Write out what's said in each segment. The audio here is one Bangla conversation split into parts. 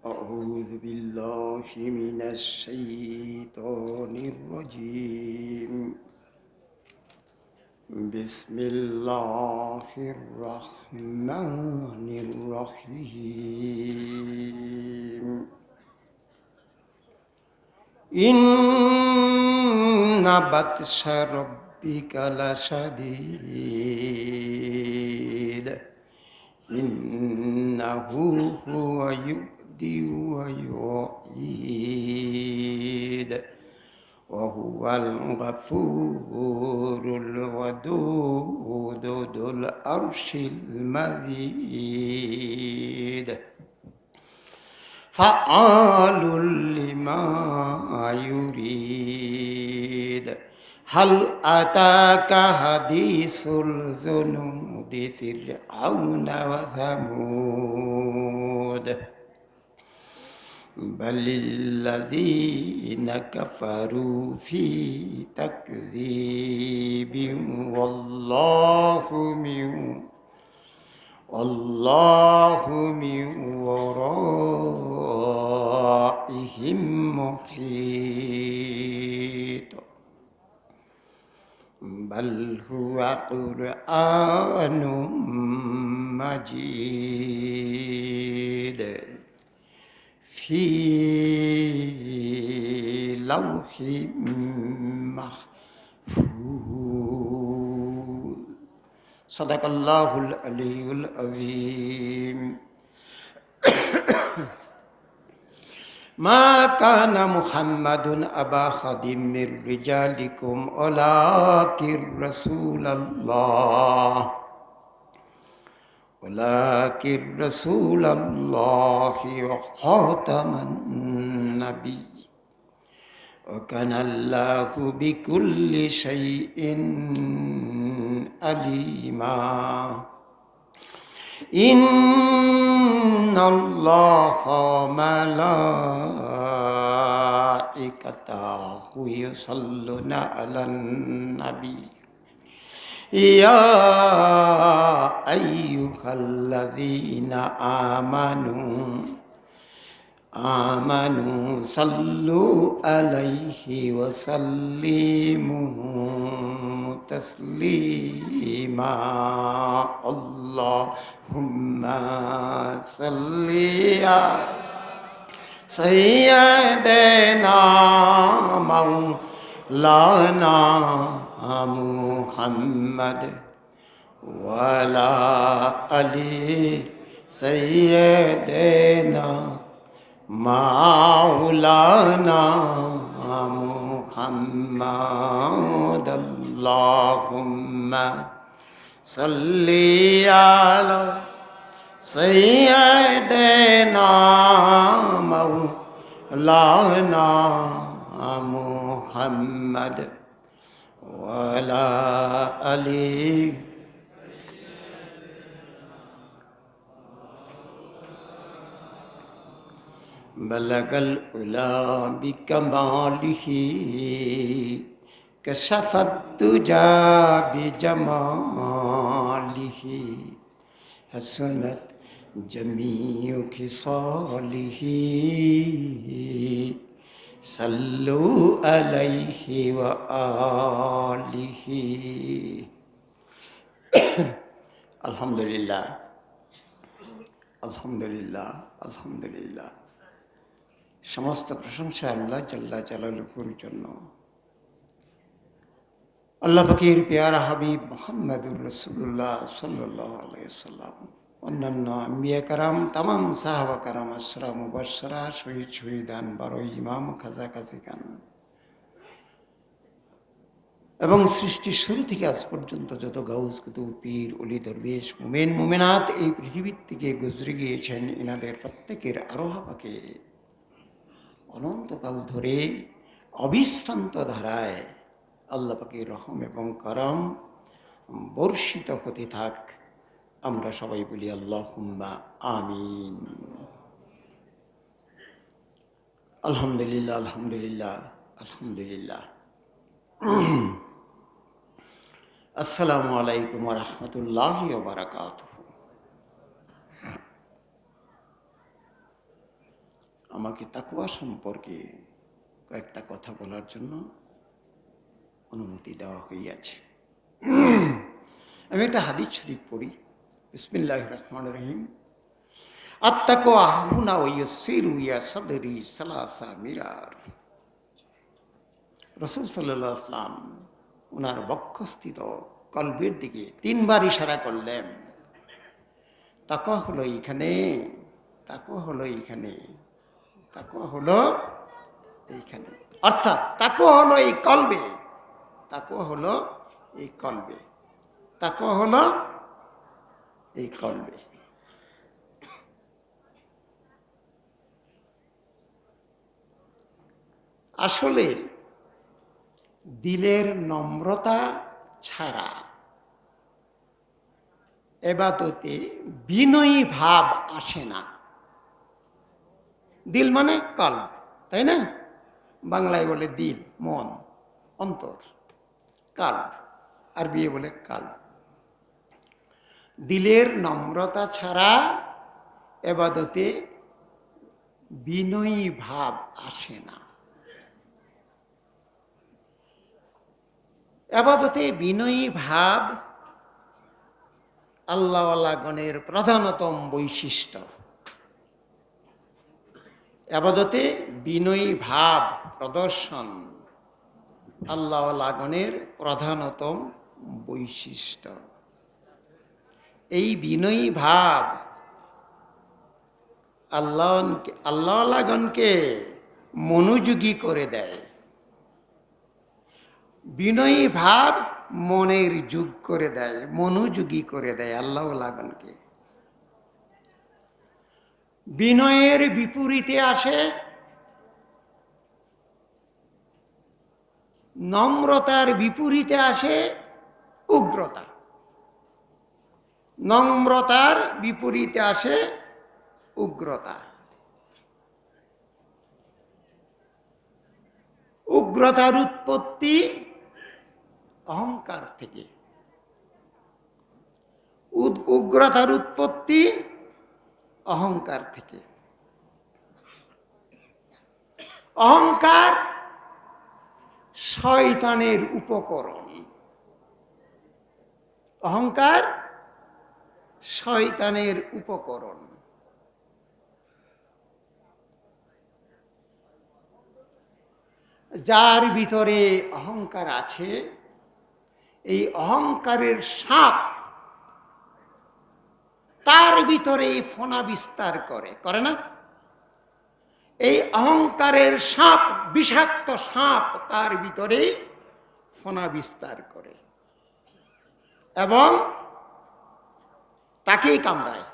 أعوذ بالله من الشيطان الرجيم. بسم الله الرحمن الرحيم. إن بطش ربك لشديد إنه هو يبدئ ويعيد وهو الغفور الودود ذو العرش المجيد فعال لما يريد هل أتاك حديث الجنود فرعون وثمود بل الذين كفروا في تكذيب والله من ورائهم محيط بل هو قرآن مجيد في لوح محفوظ صدق الله العلي العظيم. ما كان محمد أبا أحد من رجالكم ولكن رسول الله وخاتم النبي وكان الله بكل شيء عليما. إن الله وملائكته يصلون على النبي يا أيها الذين آمنوا صلوا عليه وسلموا تسليما. اللهم صل على سيدنا مولانا محمد وعلى آل سيدنا مولانا محمد. اللهم صل على سيدنا مولانا محمد وعلى آله بلغ العلا بكماله كشف الدجى بجماله حسنت جميع خصاله صلوا عليه وآله. আলহামদুলিল্লাহ আলহামদুলিল্লাহ আলহামদুলিল্লাহ। সমস্ত প্রশংসা আল্লাহ জাল্লা জালালুহুর জন্য। আল্লাহ পাকের পেয়ারা হাবিব মুহাম্মদুর রাসূলুল্লাহ সাল্লাল্লাহু আলাইহি ওয়াসাল্লাম, অন্যান্য আম্বিয়া কারাম, তামাম সাহাবা কারাম, আশরা মুবাশশারা, শহীদ শহীদান, 12 ইমাম, খাজা খাজিগান এবং সৃষ্টির শুরু থেকে আজ পর্যন্ত যত গাউস কুতুব পীর ওলি দরবেশ মুমিন মুমিনাত এই পৃথিবীর থেকে গুজরে গিয়েছেন, এনাদের প্রত্যেকের আরোহা পাকে অনন্তকাল ধরে অবিশ্রান্ত ধারায় আল্লাহ পাকের রহম এবং করম বর্ষিত হতে থাক। আমরা সবাই বলি আল্লাহুম্মা আমিন। আলহামদুলিল্লাহ আলহামদুলিল্লাহ আলহামদুলিল্লাহ। আসসালামু আলাইকুম ওয়া রাহমাতুল্লাহি ওয়া বারাকাতুহু। আমাকে তাকওয়া সম্পর্কে কয়েকটা কথা বলার জন্য অনুমতি দেওয়া হইয়াছে। আমি একটা হাদিস শরীফ পড়ি। বিসমিল্লাহির রহমানির রহিম। আত্তাকওয়া হাহুনা ওয়া ইয়াসসিরু ইয়া সাদরি সালাসা মিরার। রাসূল সাল্লাল্লাহু আলাইহি ওয়াসাল্লাম ওনার বক্ষস্থিত কলবের দিকে 3 বার ইশারা করলেন। তাকওয়া হলো এইখানে, তাকওয়া হলো এইখানে, তাকওয়া হলো এইখানে। অর্থাৎ তাকওয়া হলো এই কলবে, তাকওয়া হলো এই কলবে, তাকওয়া হলো এই কলবে। আসলে দিলের নম্রতা ছাড়া ইবাদতে বিনয়ী ভাব আসে না। দিল মানে কলব, তাই না? বাংলায় বলে দিল, মন, অন্তর, কলব, আরবি বলে কলব। দিলের নম্রতা ছাড়া ইবাদতে বিনয়ী ভাব আসে না। ইবাদতে বিনয়ী ভাব আল্লাহওয়ালাগণের প্রধানতম বৈশিষ্ট্য। ইবাদতে বিনয়ী ভাব প্রদর্শন আল্লাহওয়ালাগণের প্রধানতম বৈশিষ্ট্য। এই বিনয়ী ভাব আল্লাহওয়ালাগণকে মনোযোগী করে দেয়। বিনয়ী ভাব মনের যোগ করে দেয়, মনোযোগী করে দেয় আল্লাহওয়ালাগণকে। বিনয়ের বিপরীতে আসে নম্রতার বিপরীতে আসে উগ্রতা। নম্রতার বিপরীতে আসে উগ্রতা। উগ্রতার উৎপত্তি অহংকার থেকে। উগ্রতার উৎপত্তি অহংকার থেকে। অহংকার শয়তানের উপকরণ। অহংকার শয়তানের উপকরণ। যার ভিতরে অহংকার আছে, এই অহংকারের সাপ তার ভিতরে ফণা বিস্তার করে, করে না? এই অহংকারের সাপ, বিষাক্ত সাপ তার ভিতরে ফণা বিস্তার করে এবং তাকেই কামড়ায়।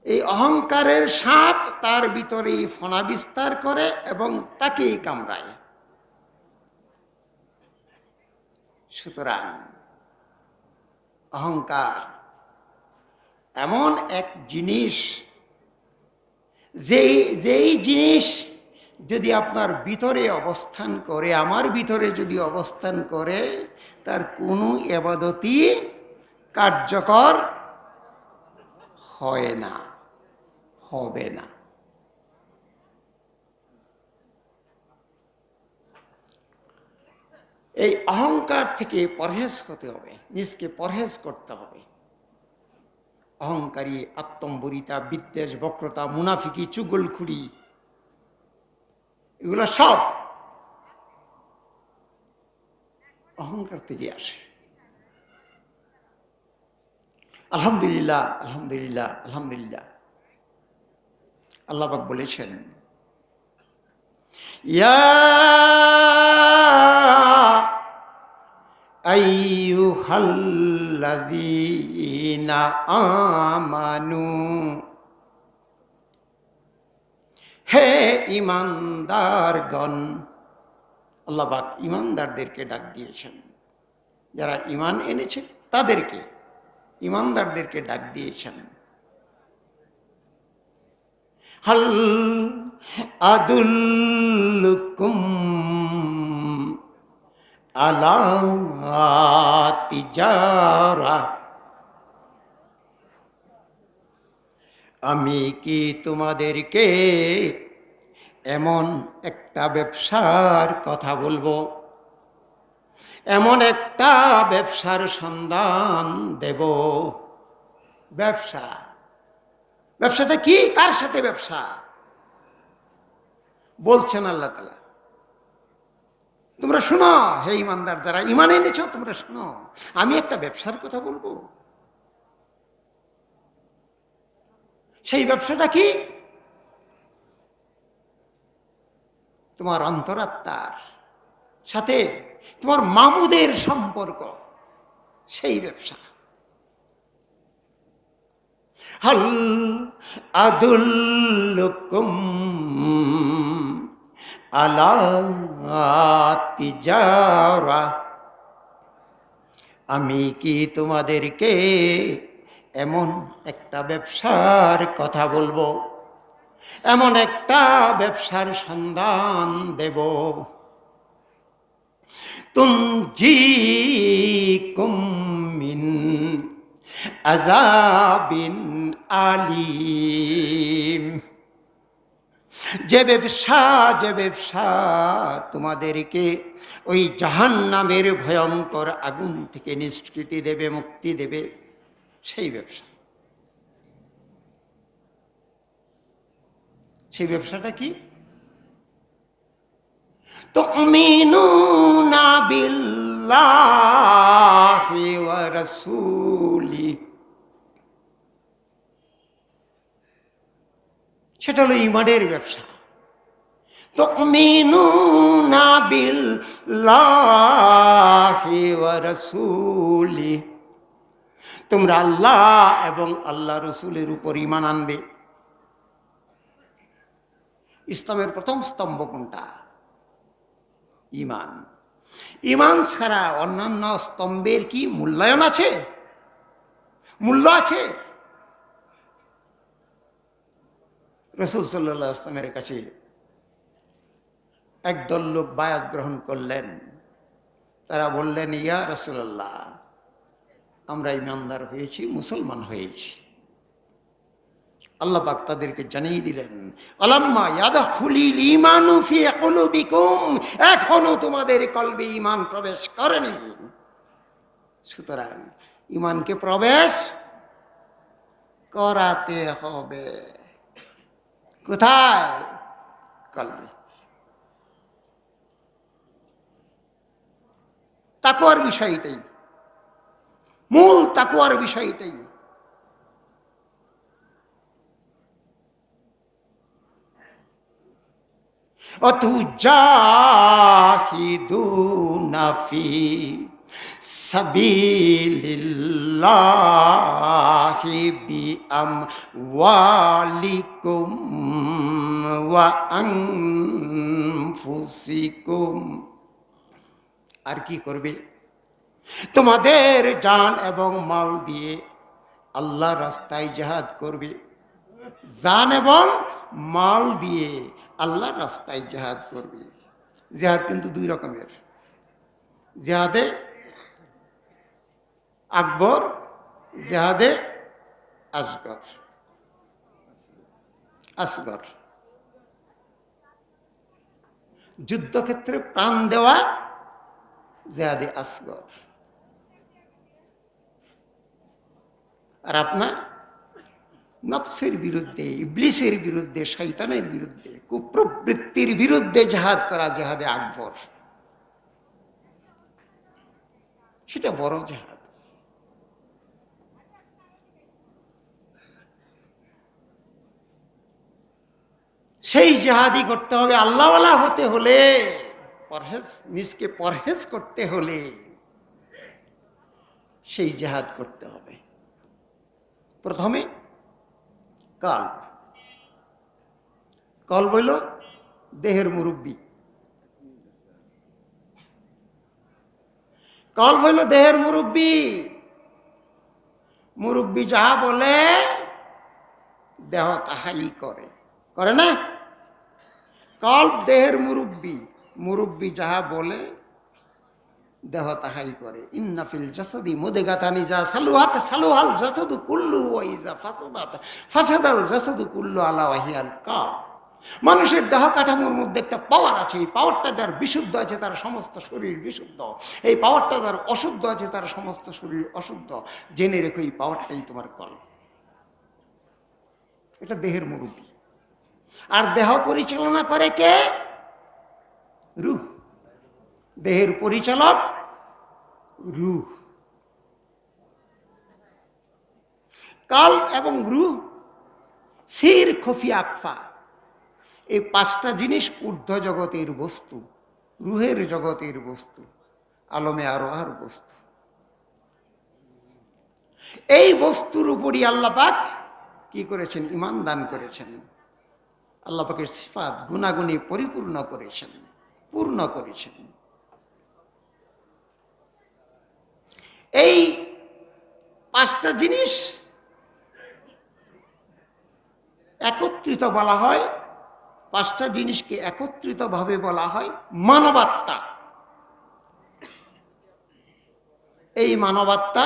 এই অহংকারের সাপ তার ভিতরে ফণা বিস্তার করে এবং তাকেই কামড়ায়। সুতরাং অহংকার এমন এক জিনিস, যেই জিনিস যদি আপনার ভিতরে অবস্থান করে, আমার ভিতরে যদি অবস্থান করে, তার কোনো ইবাদতই কার্যকর হয় না, হবে না। এই অহংকার থেকে পরহেজ হতে হবে, নিজকে পরহেজ করতে হবে। অহংকারী, আত্মম্বরিতা, বিদ্বেষ, বক্রতা, মুনাফিকি, চুগলখুরি, এগুলো সব অহংকার থেকে আসে। আলহামদুলিল্লাহ, আলহামদুলিল্লাহ, আলহামদুলিল্লাহ। আল্লাহ পাক বলেছেন, ইয়া আইয়ুহাল্লাযীনা আমানু, হে ঈমানদারগণ। আল্লাহ পাক ঈমানদারদেরকে ডাক দিয়েছেন, যারা ঈমান এনেছে তাদেরকে, ঈমানদারদেরকে ডাক দিয়েছেন। হাল আদুল্লুকুম আলা তিজারা আমি কি তোমাদেরকে এমন একটা ব্যবসার কথা বলবো, এমন একটা ব্যবসার সন্ধান দেব। ব্যবসা, ব্যবসাটা কি, কার সাথে ব্যবসা বলছেন আল্লাহ তাআলা। তোমরা শোনো, হে ইমানদার যারা ইমান এনেছো, তোমরা শোনো, আমি একটা ব্যবসার কথা বলবো। সেই ব্যবসাটা কি? তোমার অন্তরাত্মার সাথে তোমার মাবুদের সম্পর্ক, সেই ব্যবসা। হাল আদুল্লুকুম আলা তিজারা, আমি কি তোমাদেরকে এমন একটা ব্যবসার কথা বলবো, এমন একটা ব্যবসার সন্ধান দেব। তুনজিকুম মিন আযাবিন আলীম, যে ব্যবসা তোমাদেরকে ওই জাহান্নামের ভয়ঙ্কর আগুন থেকে নিষ্কৃতি দেবে, মুক্তি দেবে, সেই ব্যবসা। সেই ব্যবসাটা কি? তুমিনুনা বিল্লাহি ওয়া রাসূলি, সেটা হলো ঈমানের ব্যবসা। তুমিনুনা বিল্লাহি ওয়া রাসূলি, তোমরা আল্লাহ এবং আল্লাহ রসুলের উপর ঈমান আনবে। ইসলামের প্রথম স্তম্ভ কোনটা? ঈমান। ঈমান ছাড়া অন্যান্য স্তম্ভের কি মূল্যায়ন আছে? মূল্য আছে? রাসূল সাল্লাল্লাহু আলাইহি ওয়াসাল্লামের কাছে একদল লোক বায়াত গ্রহণ করলেন। তারা বললেন, ইয়া রাসূলুল্লাহ, আমরা ঈমানদার হয়েছি, মুসলমান হয়েছি। আল্লাহ পাক তাদেরকে জানিয়ে দিলেন, আলাম্মা ইয়াদখুলিল ঈমানু ফি কুলুবিকুম, এখনো তোমাদের কলবে ঈমান প্রবেশ করেনি। সুতরাং ঈমানকে প্রবেশ করাতে হবে। কোথায়? কলবে। তাকওয়ার বিষয়টাই, মূল তাকওয়ার বিষয়টাই। অতুজাহিদুনা ফি সাবিলিল্লাহি বিআমওয়ালিকুম ওয়া আনফুসিকুম, আর কি করবে? তোমাদের জান এবং মাল দিয়ে আল্লাহর রাস্তায় জিহাদ করবে। জান এবং মাল দিয়ে আল্লাহর রাস্তায় জিহাদ করবে। জিহাদ কিন্তু দুই রকমের, জিহাদে আকবর, জিহাদে আসগর। আসগর যুদ্ধক্ষেত্রে প্রাণ দেওয়া, জিহাদে আসগর। আর আপনার নফসের বিরুদ্ধে, ইবলিসের বিরুদ্ধে, শয়তানের বিরুদ্ধে, কুপ্রবৃত্তির বিরুদ্ধে জিহাদ করা, জিহাদে আকবর। সেটা বড় জিহাদ। সেই জিহাদই করতে হবে। আল্লাহওয়ালা হতে হলে, পরহেজ, নিজকে পরহেজ করতে হলে সেই জিহাদ করতে হবে। প্রথমে কলব। কলব হইল দেহের মুরব্বী। কলব হইল দেহের মুরব্বী। মুরব্বী যাহা বলে দেহ তাহাই করে, করে না? কলব দেহের মুরব্বী, মুরব্বী যাহা বলে দেহ তাহাই করে। ইন্না ফিল জাসাদি মুদগাতান ইজা সালুহাত সালুহাল জাসাদু কুল্লু ওয়া ইজা ফাসাদাত ফাসাদাল জাসাদু কুল্লু আলা ওয়াহিয়াল কাব। মানুষের দেহ কাঠামোর মধ্যে একটা পাওয়ার আছে, এই পাওয়ারটা যার বিশুদ্ধ আছে তার সমস্ত শরীর বিশুদ্ধ, এই পাওয়ারটা যার অশুদ্ধ আছে তার সমস্ত শরীর অশুদ্ধ। জেনে রেখো এই পাওয়ারটাই তোমার কলব। এটা দেহের মুরব্বী। আর দেহ পরিচালনা করে কে? রূহ। দেহের পরিচালক রূহ। কালব এবং রূহ, সির, খফি, আকফা, এই পাঁচটা জিনিস ঊর্ধ্ব জগতের বস্তু, রুহের জগতের বস্তু, আলমে আরোহার বস্তু। এই বস্তুর উপরই আল্লাহ পাক কি করেছেন? ঈমান দান করেছেন। আল্লাহ পাকের সিফাত গুণাগুণে পরিপূর্ণ করেছেন, পূর্ণ করেছেন। এই পাঁচটা জিনিস একত্রিত বলা হয়, পাঁচটা জিনিসকে একত্রিতভাবে বলা হয় মানবাত্মা। এই মানবাত্মা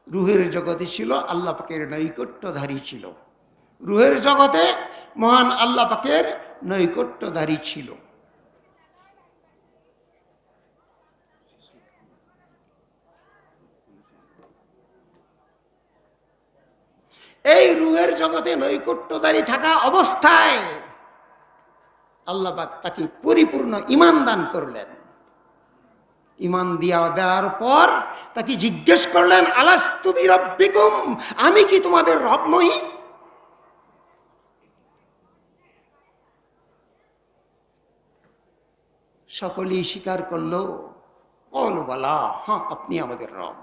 রুহের জগতে ছিল, আল্লাহ পাকের নৈকট্যধারী ছিল। রুহের জগতে মহান আল্লাহ পাকের নৈকট্যধারী ছিল। এই রুহের জগতে নৈকট্যধারী থাকা অবস্থায় আল্লাহ পাক তাকে পরিপূর্ণ ঈমান দান করলেন। ঈমান দেওয়ার পর তাকে জিজ্ঞেস করলেন, আলাস্তু বিরাব্বিকুম, আমি কি তোমাদের রব নই? সকলেই স্বীকার করলো, কল বলা, হ্যাঁ আপনি আমাদের রব।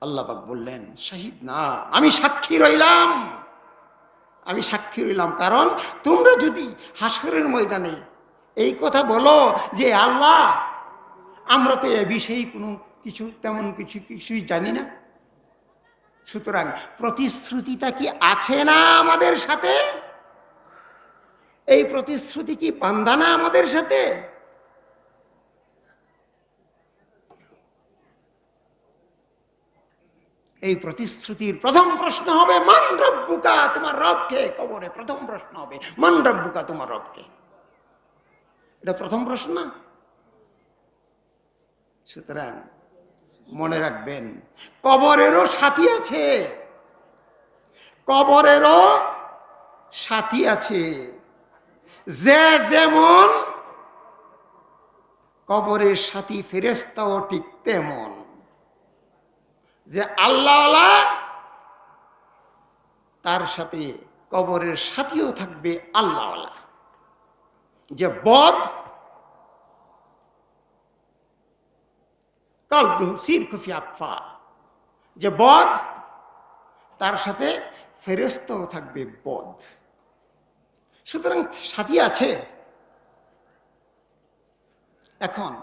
আল্লাহ পাক বললেন, শাহিদ না, আমি সাক্ষী রইলাম, আমি সাক্ষী রইলাম। কারণ তোমরা যদি হাসরের ময়দানে এই কথা বলো যে আল্লাহ আমরা তো এ বিষয়ে কোনো কিছু তেমন কিছুই জানি না, সুতরাং প্রতিশ্রুতিটা কি আছে না আমাদের সাথে? এই প্রতিশ্রুতি কি বান্দা না আমাদের সাথে? এই প্রতিশ্রুতির প্রথম প্রশ্ন হবে মান রব্বুকা, তোমার রবকে। কবরে প্রথম প্রশ্ন হবে মান রব্বুকা, তোমার রবকে। এটা প্রথম প্রশ্ন না? সুতরাং মনে রাখবেন, কবরেরও সাথী আছে, কবরেরও সাথী আছে। যে যেমন কবরের সাথী ফেরেশতাও ঠিক তেমন। যে আল্লাহওয়ালা তার সাথে কবরের সাথীও থাকবে আল্লাহওয়ালা। যে বদ কলবু সির খুফি আকফা, যে বদ তার সাথে ফেরেশতাও থাকবে বদ। সুতরাং সাথী আছে। এখন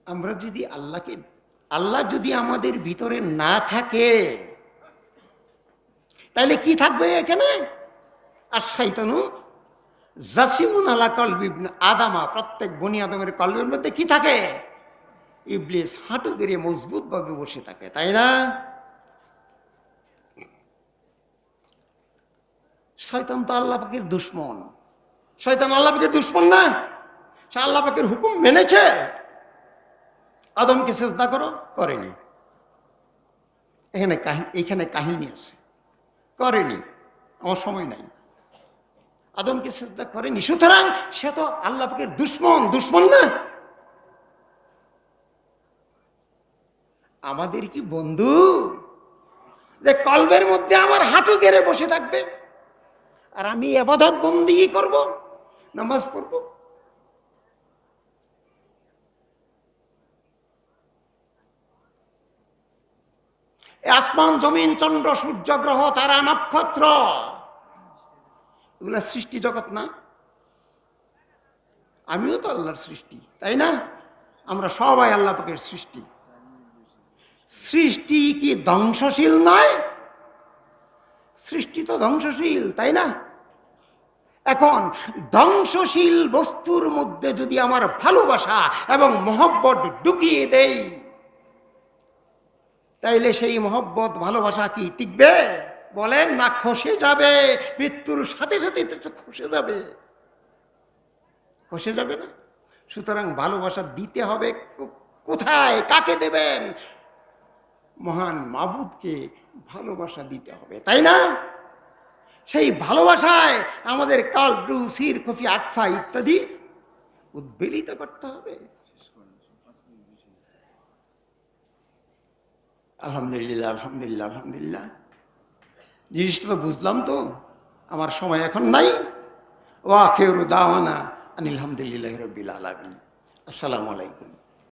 আমরা যদি আল্লাহ যদি আমাদের ভিতরে না থাকে তাহলে কি থাকবে এখানে? আর শয়তানু জাসিমুন আলা কলবি ইবনে আদামা, প্রত্যেক বনি আদমের কলবের মধ্যে কি থাকে? ইবলিস হাঁটু গেড়ে মজবুত ভাবে বসে থাকে, তাই না? শয়তান তো আল্লাহ পাকের দুশমন। শয়তান আল্লাহ পাকের দুশমন না? সে আল্লাহ পাকের হুকুম মেনেছে। আদমকে সেজদা করো, করেনি। এখানে কাহিনী আছে, করেনি, আমার সময় নাই। আদমকে সেজদা করেনি, সুতরাং সে তো আল্লাহ পাকের দুশমন না? আমাদের কি বন্ধু যে কলবের মধ্যে আমার হাঁটু গেড়ে বসে থাকবে আর আমি ইবাদত বন্দেগী করব, নামাজ পড়ব? আসমান জমিন চন্দ্র সূর্য গ্রহ তারা নক্ষত্র এগুলা সৃষ্টি জগৎ না? আমিও তো আল্লাহর সৃষ্টি, তাই না? আমরা সবাই আল্লাহ পাকের সৃষ্টি। সৃষ্টি কি ধ্বংসশীল নয়? সৃষ্টি তো ধ্বংসশীল, তাই না? এখন ধ্বংসশীল বস্তুর মধ্যে যদি আমার ভালোবাসা এবং মহব্বত ঢুকিয়ে দেই, তাইলে সেই মহব্বত ভালোবাসা কি টিকবে বলেন? না খসে যাবে, মৃত্যুর সাথে সাথে তো খসে যাবে, খসে যাবে না? সুতরাং ভালোবাসা দিতে হবে কোথায়, কাকে দেবেন? মহান মাবুদকে ভালোবাসা দিতে হবে, তাই না? সেই ভালোবাসায় আমাদের কালব্রু, সির, কফি, আকফা ইত্যাদি উদ্বেলিত করতে হবে। আলহামদুলিল্লাহ, আলহামদুলিল্লাহ, আলহামদুলিল্লাহ। জিনিসটা তো বুঝলাম তো, আমার সময় এখন নাই। ওয়া আখিরু দাওয়ানা আনিল হামদুলিল্লাহি রাব্বিল আলামিন। আসসালামু আলাইকুম।